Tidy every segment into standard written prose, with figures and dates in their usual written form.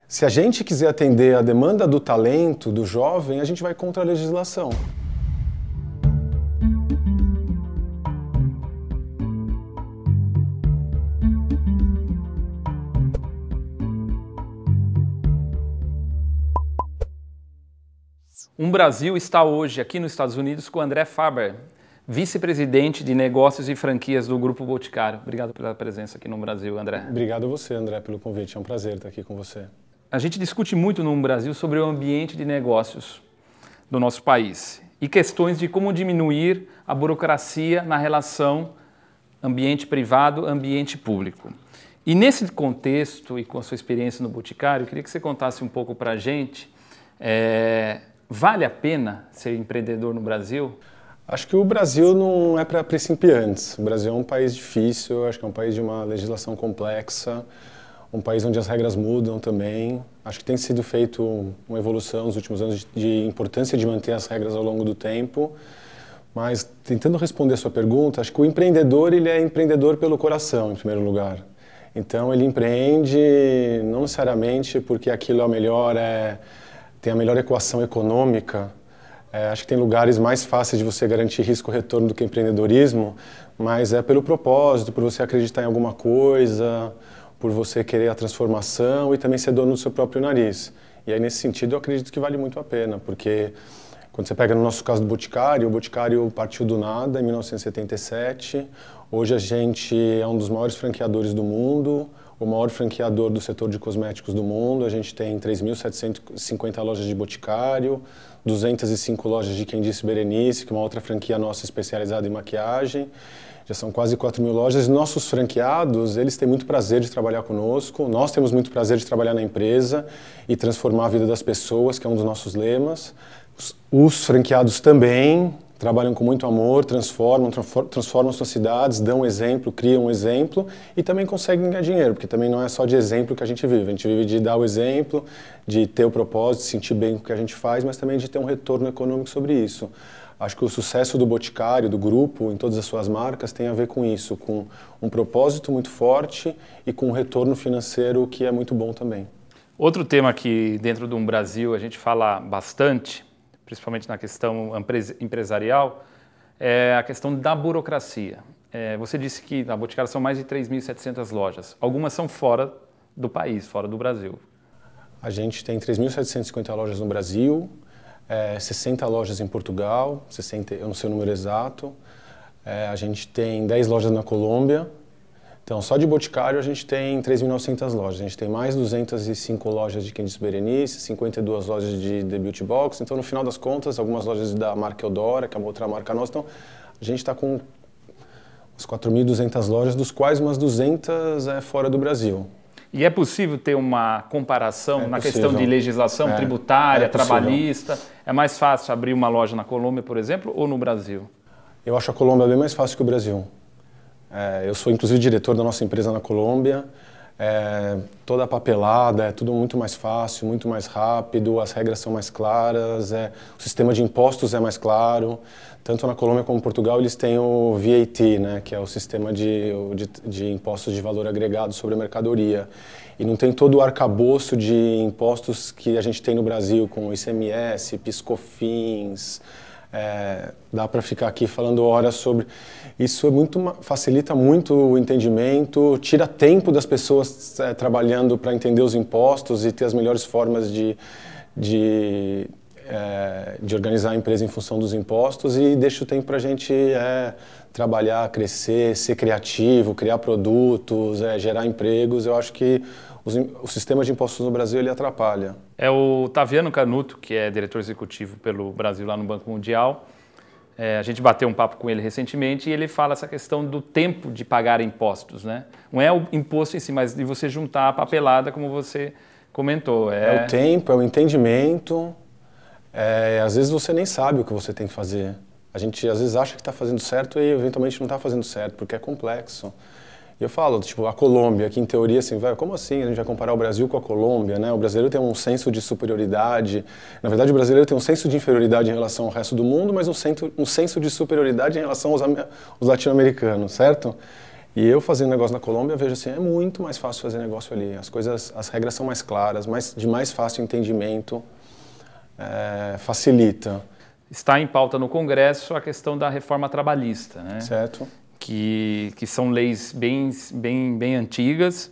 Se a gente quiser atender a demanda do talento, do jovem, a gente vai contra a legislação. Um Brasil está hoje aqui nos Estados Unidos com André Faber, vice-presidente de negócios e franquias do Grupo Boticário. Obrigado pela presença aqui no Brasil, André. Obrigado a você, André, pelo convite. É um prazer estar aqui com você. A gente discute muito no Brasil sobre o ambiente de negócios do nosso país e questões de como diminuir a burocracia na relação ambiente privado, ambiente público. E nesse contexto e com a sua experiência no Boticário, eu queria que você contasse um pouco para a gente, vale a pena ser empreendedor no Brasil? Acho que o Brasil não é para principiantes. O Brasil é um país difícil, acho que é um país de uma legislação complexa, um país onde as regras mudam também. Acho que tem sido feito uma evolução nos últimos anos de importância de manter as regras ao longo do tempo. Mas, tentando responder a sua pergunta, acho que o empreendedor ele é empreendedor pelo coração, em primeiro lugar. Então, ele empreende não necessariamente porque aquilo é o melhor, tem a melhor equação econômica. Acho que tem lugares mais fáceis de você garantir risco-retorno do que empreendedorismo, mas é pelo propósito, por você acreditar em alguma coisa, por você querer a transformação e também ser dono do seu próprio nariz. E aí, nesse sentido, eu acredito que vale muito a pena, porque quando você pega no nosso caso do Boticário, o Boticário partiu do nada em 1977. Hoje a gente é um dos maiores franqueadores do mundo, o maior franqueador do setor de cosméticos do mundo. A gente tem 3.750 lojas de Boticário, 205 lojas de Quem Disse Berenice, que é uma outra franquia nossa especializada em maquiagem. Já são quase 4.000 lojas. Nossos franqueados, eles têm muito prazer de trabalhar conosco. Nós temos muito prazer de trabalhar na empresa e transformar a vida das pessoas, que é um dos nossos lemas. Os franqueados também trabalham com muito amor, transformam suas cidades, dão exemplo, criam um exemplo e também conseguem ganhar dinheiro, porque também não é só de exemplo que a gente vive de dar o exemplo, de ter o propósito, de sentir bem com o que a gente faz, mas também de ter um retorno econômico sobre isso. Acho que o sucesso do Boticário, do grupo, em todas as suas marcas, tem a ver com isso, com um propósito muito forte e com um retorno financeiro que é muito bom também. Outro tema que dentro do Brasil a gente fala bastante, principalmente na questão empresarial, é a questão da burocracia. Você disse que na Boticário são mais de 3.700 lojas. Algumas são fora do país, fora do Brasil. A gente tem 3.750 lojas no Brasil, 60 lojas em Portugal, 60, eu não sei o número exato. A gente tem 10 lojas na Colômbia. Então, só de Boticário a gente tem 3.900 lojas. A gente tem mais 205 lojas de Quem Disse Berenice, 52 lojas de The Beauty Box. Então, no final das contas, algumas lojas da marca Eudora, que é uma outra marca nossa. Então, a gente está com umas 4.200 lojas, dos quais umas 200 é fora do Brasil. E é possível ter uma comparação na questão de legislação tributária, trabalhista? É mais fácil abrir uma loja na Colômbia, por exemplo, ou no Brasil? Eu acho a Colômbia bem mais fácil que o Brasil. Eu sou, inclusive, diretor da nossa empresa na Colômbia. Toda a papelada, é tudo muito mais fácil, muito mais rápido, as regras são mais claras, o sistema de impostos é mais claro. Tanto na Colômbia como em Portugal, eles têm o VAT, né, que é o sistema de impostos de valor agregado sobre a mercadoria. E não tem todo o arcabouço de impostos que a gente tem no Brasil, com ICMS, PIS/COFINS. Dá para ficar aqui falando horas sobre isso. Facilita muito o entendimento, tira tempo das pessoas trabalhando para entender os impostos e ter as melhores formas de organizar a empresa em função dos impostos, e deixa o tempo para a gente trabalhar, crescer, ser criativo, criar produtos, gerar empregos. Eu acho que o sistema de impostos no Brasil ele atrapalha. É o Taviano Canuto, que é diretor executivo pelo Brasil lá no Banco Mundial. A gente bateu um papo com ele recentemente e ele fala essa questão do tempo de pagar impostos, né? Não é o imposto em si, mas de você juntar a papelada, como você comentou. É o tempo, é o entendimento. Às vezes você nem sabe o que você tem que fazer. A gente às vezes acha que está fazendo certo e eventualmente não está fazendo certo, porque é complexo. E eu falo, tipo, a Colômbia, que em teoria, assim, como assim a gente vai comparar o Brasil com a Colômbia, né? O brasileiro tem um senso de superioridade. Na verdade, o brasileiro tem um senso de inferioridade em relação ao resto do mundo, mas um senso de superioridade em relação aos latino-americanos, certo? E eu fazendo negócio na Colômbia, eu vejo assim, é muito mais fácil fazer negócio ali. As regras são mais claras, de mais fácil entendimento, facilita. Está em pauta no Congresso a questão da reforma trabalhista, né? Certo. Que são leis bem antigas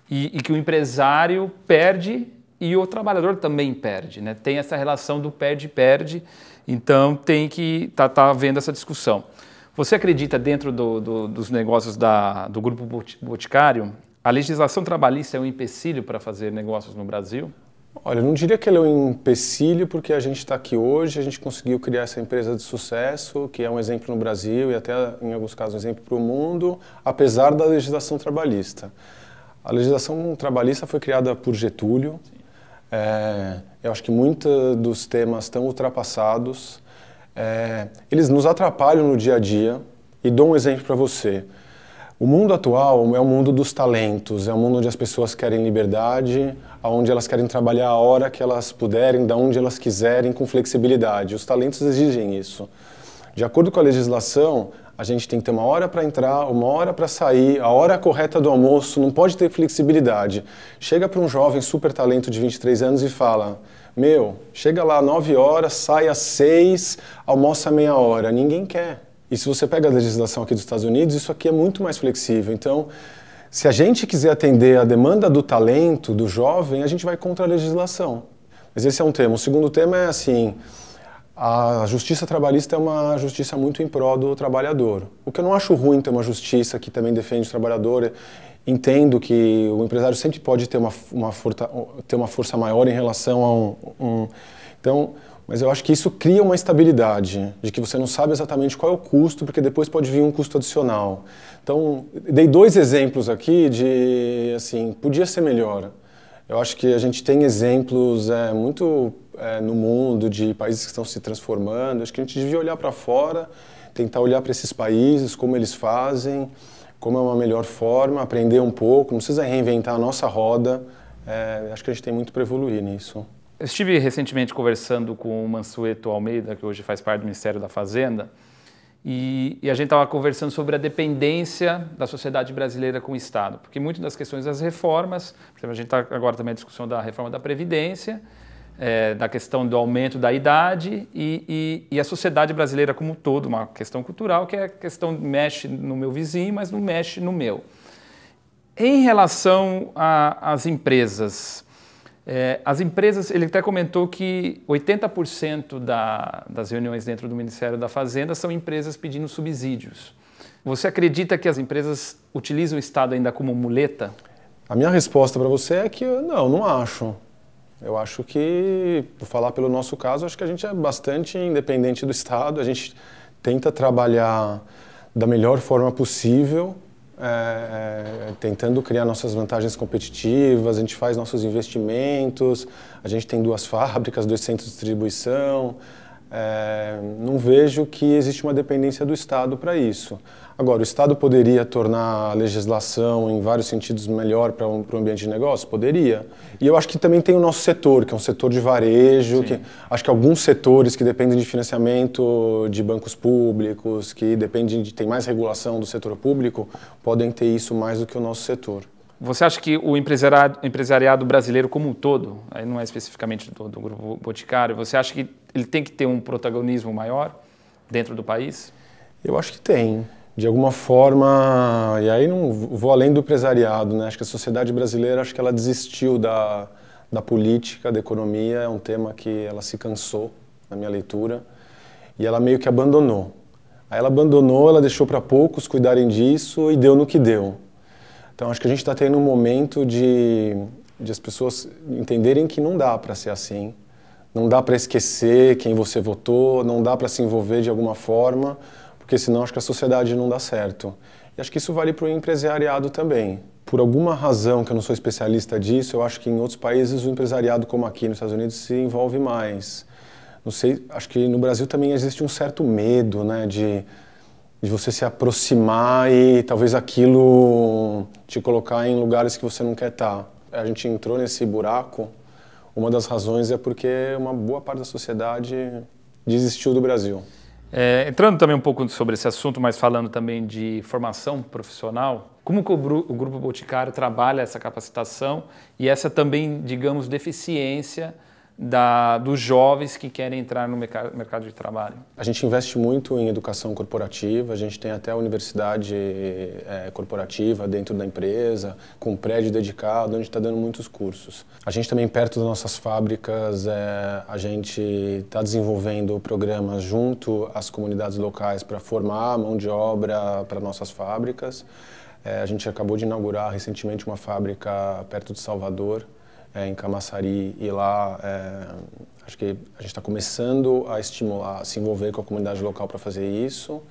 e que o empresário perde e o trabalhador também perde, né? Tem essa relação do perde-perde, então tem que tá havendo essa discussão. Você acredita, dentro dos negócios do Grupo Boticário, a legislação trabalhista é um empecilho para fazer negócios no Brasil? Olha, eu não diria que ele é um empecilho, porque a gente está aqui hoje, a gente conseguiu criar essa empresa de sucesso, que é um exemplo no Brasil e até, em alguns casos, um exemplo para o mundo, apesar da legislação trabalhista. A legislação trabalhista foi criada por Getúlio. Eu acho que muitos dos temas estão ultrapassados. Eles nos atrapalham no dia a dia. E dou um exemplo para você. O mundo atual é o mundo dos talentos, é o mundo onde as pessoas querem liberdade, onde elas querem trabalhar a hora que elas puderem, da onde elas quiserem, com flexibilidade. Os talentos exigem isso. De acordo com a legislação, a gente tem que ter uma hora para entrar, uma hora para sair, a hora correta do almoço, não pode ter flexibilidade. Chega para um jovem super talento de 23 anos e fala, chega lá às 9 horas, sai às 6, almoça meia hora. Ninguém quer. E se você pega a legislação aqui dos Estados Unidos, isso aqui é muito mais flexível. Então, se a gente quiser atender a demanda do talento, do jovem, a gente vai contra a legislação. Mas esse é um tema. O segundo tema é assim, a justiça trabalhista é uma justiça muito em prol do trabalhador. O que eu não acho ruim ter uma justiça que também defende o trabalhador. Entendo que o empresário sempre pode ter uma força maior em relação a Então, mas eu acho que isso cria uma estabilidade, de que você não sabe exatamente qual é o custo, porque depois pode vir um custo adicional. Então, dei 2 exemplos aqui de, assim, podia ser melhor. Eu acho que a gente tem exemplos muito no mundo de países que estão se transformando. Acho que a gente devia olhar para fora, tentar olhar para esses países, como eles fazem, como é uma melhor forma, aprender um pouco, não precisa reinventar a nossa roda. Acho que a gente tem muito para evoluir nisso. Eu estive recentemente conversando com o Mansueto Almeida, que hoje faz parte do Ministério da Fazenda, e a gente estava conversando sobre a dependência da sociedade brasileira com o Estado, porque muitas das questões das reformas, por exemplo, a gente está agora também na discussão da reforma da Previdência, da questão do aumento da idade e a sociedade brasileira como um todo, uma questão cultural, que é a questão mexe no meu vizinho, mas não mexe no meu. Em relação às empresas, ele até comentou que 80% das reuniões dentro do Ministério da Fazenda são empresas pedindo subsídios. Você acredita que as empresas utilizam o Estado ainda como muleta? A minha resposta para você é que não acho. Eu acho que, por falar pelo nosso caso, acho que a gente é bastante independente do Estado, a gente tenta trabalhar da melhor forma possível, tentando criar nossas vantagens competitivas, a gente faz nossos investimentos, a gente tem 2 fábricas, 2 centros de distribuição, não vejo que existe uma dependência do Estado para isso. Agora, o Estado poderia tornar a legislação em vários sentidos melhor para o ambiente de negócio? Poderia. E eu acho que também tem o nosso setor, que é um setor de varejo, acho que alguns setores que dependem de financiamento de bancos públicos, que tem mais regulação do setor público, podem ter isso mais do que o nosso setor. Você acha que o empresariado brasileiro como um todo, aí não é especificamente do Grupo Boticário, você acha que ele tem que ter um protagonismo maior dentro do país? Eu acho que tem. De alguma forma, e aí não vou além do empresariado, né? Acho que a sociedade brasileira, acho que ela desistiu da política, da economia, é um tema que ela se cansou, na minha leitura, e ela meio que abandonou. Aí ela abandonou, ela deixou para poucos cuidarem disso e deu no que deu. Então acho que a gente está tendo um momento de as pessoas entenderem que não dá para ser assim, não dá para esquecer quem você votou, não dá para se envolver de alguma forma, porque senão acho que a sociedade não dá certo. E acho que isso vale para o empresariado também. Por alguma razão, que eu não sou especialista disso, eu acho que em outros países o empresariado, como aqui nos Estados Unidos, se envolve mais. Não sei, acho que no Brasil também existe um certo medo, né, de você se aproximar e talvez aquilo te colocar em lugares que você não quer estar. A gente entrou nesse buraco, uma das razões é porque uma boa parte da sociedade desistiu do Brasil. Entrando também um pouco sobre esse assunto, mas falando também de formação profissional, como que o Grupo Boticário trabalha essa capacitação e essa também, digamos, deficiência dos jovens que querem entrar no mercado de trabalho? A gente investe muito em educação corporativa, a gente tem até a universidade corporativa dentro da empresa, com um prédio dedicado, onde está dando muitos cursos. A gente também, perto das nossas fábricas, a gente está desenvolvendo programas junto às comunidades locais para formar mão de obra para nossas fábricas. A gente acabou de inaugurar recentemente uma fábrica perto de Salvador, em Camaçari, e lá acho que a gente está começando a estimular, a se envolver com a comunidade local para fazer isso.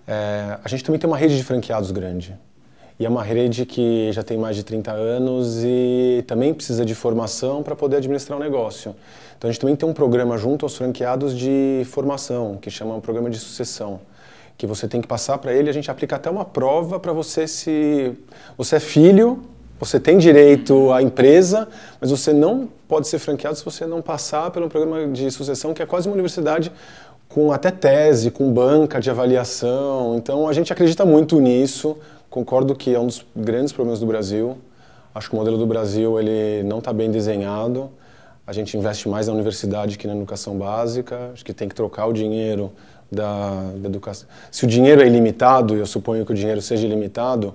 A gente também tem uma rede de franqueados grande, e é uma rede que já tem mais de 30 anos e também precisa de formação para poder administrar o negócio. Então a gente também tem um programa junto aos franqueados de formação, que chama um programa de sucessão, que você tem que passar para ele, a gente aplica até uma prova para você, se você é filho, você tem direito à empresa, mas você não pode ser franqueado se você não passar pelo programa de sucessão, que é quase uma universidade com até tese, com banca de avaliação. Então a gente acredita muito nisso, concordo que é um dos grandes problemas do Brasil. Acho que o modelo do Brasil ele não está bem desenhado. A gente investe mais na universidade que na educação básica. Acho que tem que trocar o dinheiro da educação. Se o dinheiro é ilimitado, e eu suponho que o dinheiro seja ilimitado,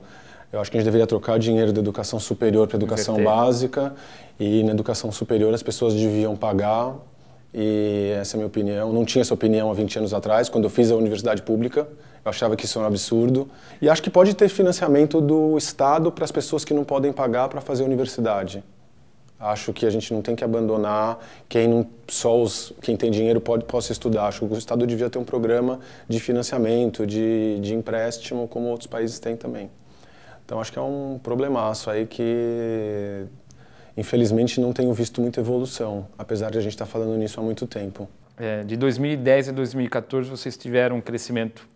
eu acho que a gente deveria trocar o dinheiro da educação superior para a educação básica, e na educação superior as pessoas deviam pagar, e essa é a minha opinião. Não tinha essa opinião há 20 anos atrás, quando eu fiz a universidade pública, eu achava que isso era um absurdo. E acho que pode ter financiamento do Estado para as pessoas que não podem pagar para fazer universidade. Acho que a gente não tem que abandonar quem tem dinheiro possa estudar. Acho que o Estado devia ter um programa de financiamento, de empréstimo, como outros países têm também. Então acho que é um problemaço aí que, infelizmente, não tenho visto muita evolução, apesar de a gente estar falando nisso há muito tempo. De 2010 a 2014 vocês tiveram um crescimento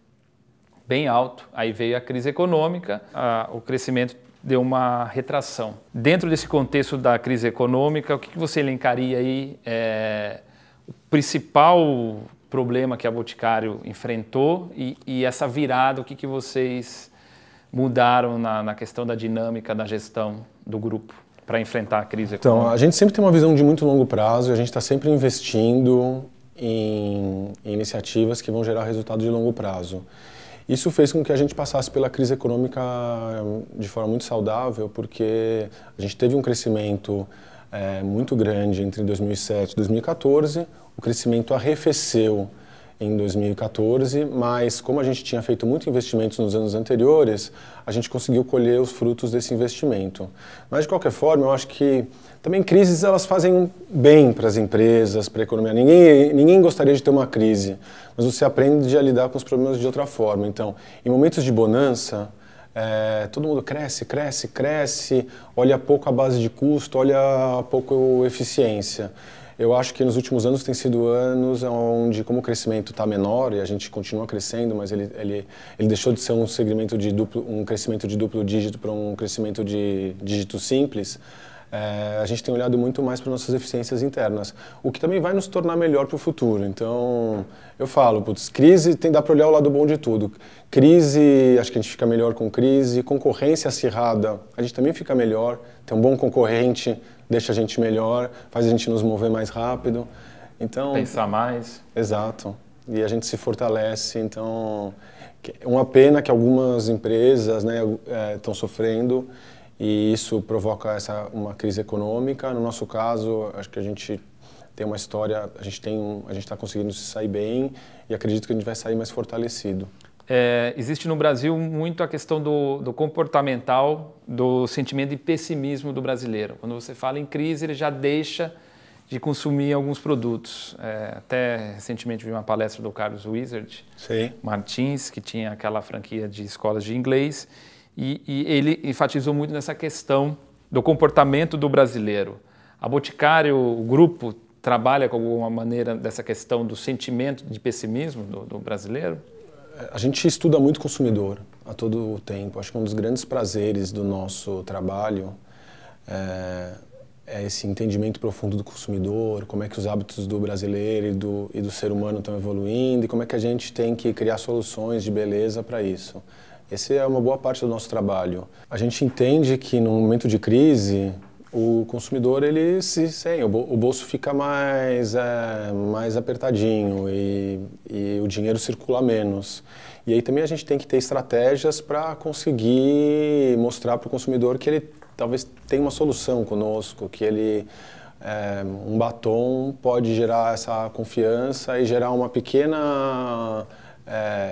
bem alto, aí veio a crise econômica, o crescimento deu uma retração. Dentro desse contexto da crise econômica, o que você elencaria aí o principal problema que a Boticário enfrentou e essa virada, o que vocês mudaram na questão da dinâmica da gestão do grupo para enfrentar a crise econômica? Então, a gente sempre tem uma visão de muito longo prazo e a gente está sempre investindo em iniciativas que vão gerar resultados de longo prazo. Isso fez com que a gente passasse pela crise econômica de forma muito saudável, porque a gente teve um crescimento muito grande entre 2007 e 2014, o crescimento arrefeceu em 2014, mas como a gente tinha feito muitos investimentos nos anos anteriores, a gente conseguiu colher os frutos desse investimento. Mas, de qualquer forma, eu acho que também crises elas fazem bem para as empresas, para a economia. Ninguém gostaria de ter uma crise, mas você aprende a lidar com os problemas de outra forma. Então, em momentos de bonança, todo mundo cresce, olha pouco a base de custo, olha pouco eficiência. Eu acho que nos últimos anos tem sido anos onde, como o crescimento está menor e a gente continua crescendo, mas ele deixou de ser um crescimento de duplo dígito para um crescimento de dígito simples, a gente tem olhado muito mais para nossas eficiências internas, o que também vai nos tornar melhor para o futuro. Então, eu falo, crise dá para olhar o lado bom de tudo. Crise, acho que a gente fica melhor com crise. Concorrência acirrada, a gente também fica melhor. Ter um bom concorrente deixa a gente melhor, faz a gente nos mover mais rápido. Então, pensar mais. Exato. E a gente se fortalece. Então, é uma pena que algumas empresas estão sofrendo e isso provoca uma crise econômica. No nosso caso, acho que a gente tem uma história, a gente está conseguindo se sair bem e acredito que a gente vai sair mais fortalecido. Existe no Brasil muito a questão do comportamental, do sentimento de pessimismo do brasileiro. Quando você fala em crise, ele já deixa de consumir alguns produtos. Até recentemente vi uma palestra do Carlos Wizard Martins, que tinha aquela franquia de escolas de inglês, e ele enfatizou muito nessa questão do comportamento do brasileiro. A Boticário, o grupo, trabalha com alguma maneira dessa questão do sentimento de pessimismo do brasileiro? A gente estuda muito o consumidor a todo o tempo. Acho que um dos grandes prazeres do nosso trabalho esse entendimento profundo do consumidor, como é que os hábitos do brasileiro e do ser humano estão evoluindo e como é que a gente tem que criar soluções de beleza para isso. Essa é uma boa parte do nosso trabalho. A gente entende que no momento de crise, o consumidor, o bolso fica mais apertadinho e o dinheiro circula menos. E aí também a gente tem que ter estratégias para conseguir mostrar para o consumidor que ele talvez tenha uma solução conosco, que um batom pode gerar essa confiança e gerar uma pequena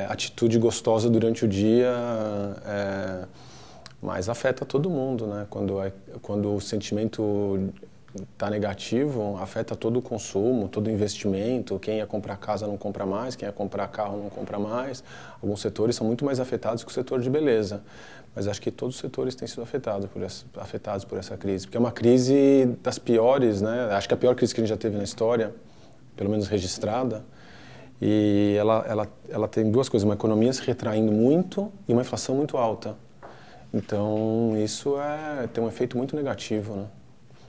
atitude gostosa durante o dia, mas afeta todo mundo, né? Quando o sentimento está negativo, afeta todo o consumo, todo o investimento. Quem ia comprar casa não compra mais, quem ia comprar carro não compra mais. Alguns setores são muito mais afetados que o setor de beleza, mas acho que todos os setores têm sido afetados por essa crise, porque é uma crise das piores, né? Acho que é a pior crise que a gente já teve na história, pelo menos registrada. E ela tem duas coisas, uma economia se retraindo muito e uma inflação muito alta. Então isso tem um efeito muito negativo, né?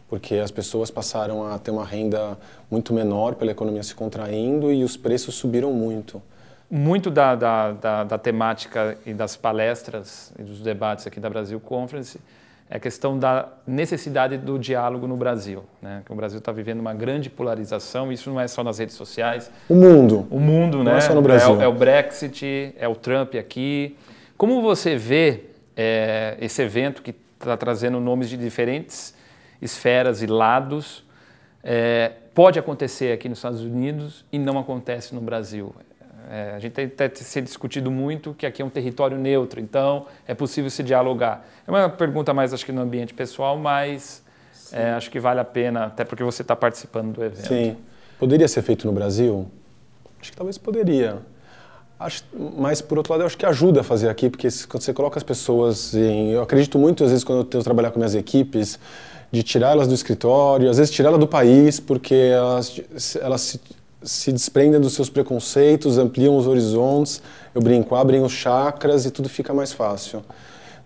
Porque as pessoas passaram a ter uma renda muito menor pela economia se contraindo e os preços subiram muito. Muito da temática e das palestras e dos debates aqui da Brasil Conference é a questão da necessidade do diálogo no Brasil, né? Que o Brasil está vivendo uma grande polarização, isso não é só nas redes sociais. O mundo, né? Não é só no Brasil. É o Brexit, é o Trump aqui. Como você vê esse evento que está trazendo nomes de diferentes esferas e lados, pode acontecer aqui nos Estados Unidos e não acontece no Brasil? A gente tem até se discutido muito que aqui é um território neutro, então é possível se dialogar. É uma pergunta mais, acho que no ambiente pessoal, mas acho que vale a pena, até porque você está participando do evento. Sim. Poderia ser feito no Brasil? Acho que talvez poderia. Mas, por outro lado, eu acho que ajuda a fazer aqui, porque quando você coloca as pessoas eu acredito muito, às vezes, quando eu tenho que trabalhar com minhas equipes, de tirar elas do escritório, às vezes tirar elas do país, porque elas se desprendem dos seus preconceitos, ampliam os horizontes, eu brinco, abrem os chakras e tudo fica mais fácil.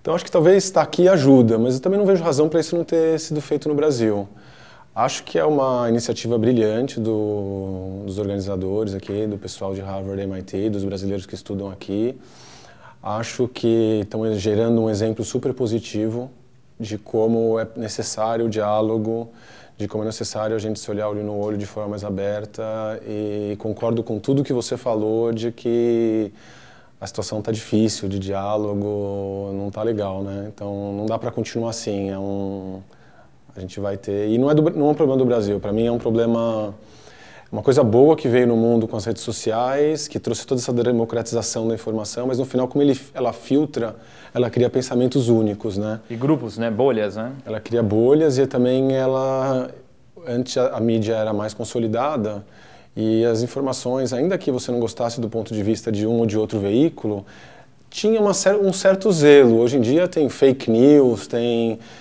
Então acho que talvez estar aqui ajuda, mas eu também não vejo razão para isso não ter sido feito no Brasil. Acho que é uma iniciativa brilhante dos organizadores aqui, do pessoal de Harvard e MIT, dos brasileiros que estudam aqui. Acho que estão gerando um exemplo super positivo de como é necessário o diálogo, de como é necessário a gente se olhar olho no olho de forma mais aberta, e concordo com tudo que você falou de que a situação está difícil, de diálogo não está legal, né? Então não dá para continuar assim, a gente vai ter... E não é um problema do Brasil, para mim é um problema... Uma coisa boa que veio no mundo com as redes sociais, que trouxe toda essa democratização da informação, mas no final, como ela filtra, ela cria pensamentos únicos, né? E grupos, né? Bolhas, né? Ela cria bolhas e também antes a mídia era mais consolidada e as informações, ainda que você não gostasse do ponto de vista de um ou de outro veículo, tinha um certo zelo. Hoje em dia tem fake news,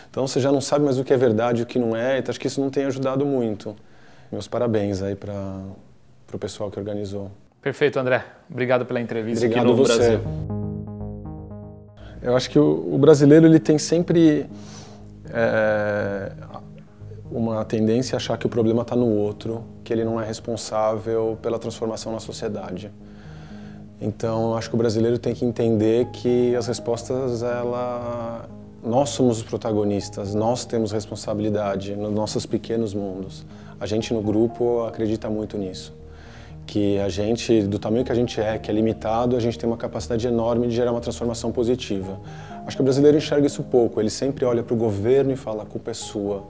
então você já não sabe mais o que é verdade e o que não é, então acho que isso não tem ajudado muito. Meus parabéns aí para o pessoal que organizou. Perfeito, André. Obrigado pela entrevista. Obrigado aqui no você. Brasil. Eu acho que o brasileiro ele tem sempre uma tendência a achar que o problema está no outro, que ele não é responsável pela transformação na sociedade. Então, eu acho que o brasileiro tem que entender que as respostas, nós somos os protagonistas, nós temos responsabilidade nos nossos pequenos mundos. A gente no grupo acredita muito nisso, que a gente, do tamanho que a gente que é limitado, a gente tem uma capacidade enorme de gerar uma transformação positiva. Acho que o brasileiro enxerga isso pouco, ele sempre olha para o governo e fala, a culpa é sua.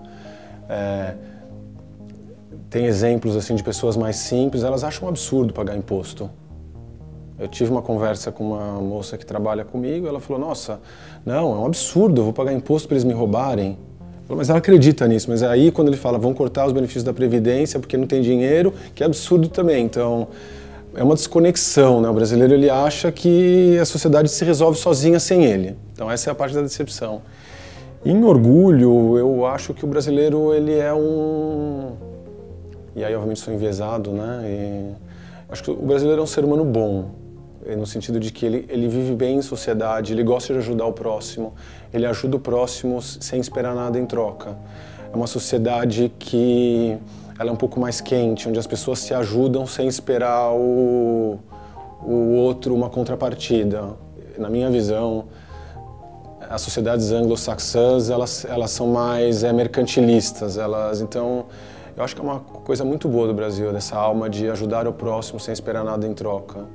Tem exemplos assim de pessoas mais simples, elas acham um absurdo pagar imposto. Eu tive uma conversa com uma moça que trabalha comigo, ela falou, nossa, não, é um absurdo, eu vou pagar imposto para eles me roubarem. Eu falei, mas ela acredita nisso, mas aí quando ele fala, vão cortar os benefícios da Previdência porque não tem dinheiro, que é absurdo também. Então, é uma desconexão, né? O brasileiro ele acha que a sociedade se resolve sozinha sem ele. Então essa é a parte da decepção. Em orgulho, eu acho que o brasileiro ele é e aí obviamente sou enviesado, né? Acho que o brasileiro é um ser humano bom. No sentido de que ele vive bem em sociedade, ele gosta de ajudar o próximo, ele ajuda o próximo sem esperar nada em troca. é uma sociedade que ela é um pouco mais quente, onde as pessoas se ajudam sem esperar o outro uma contrapartida. Na minha visão, as sociedades anglo-saxãs, elas são mais mercantilistas, então eu acho que é uma coisa muito boa do Brasil, dessa alma de ajudar o próximo sem esperar nada em troca.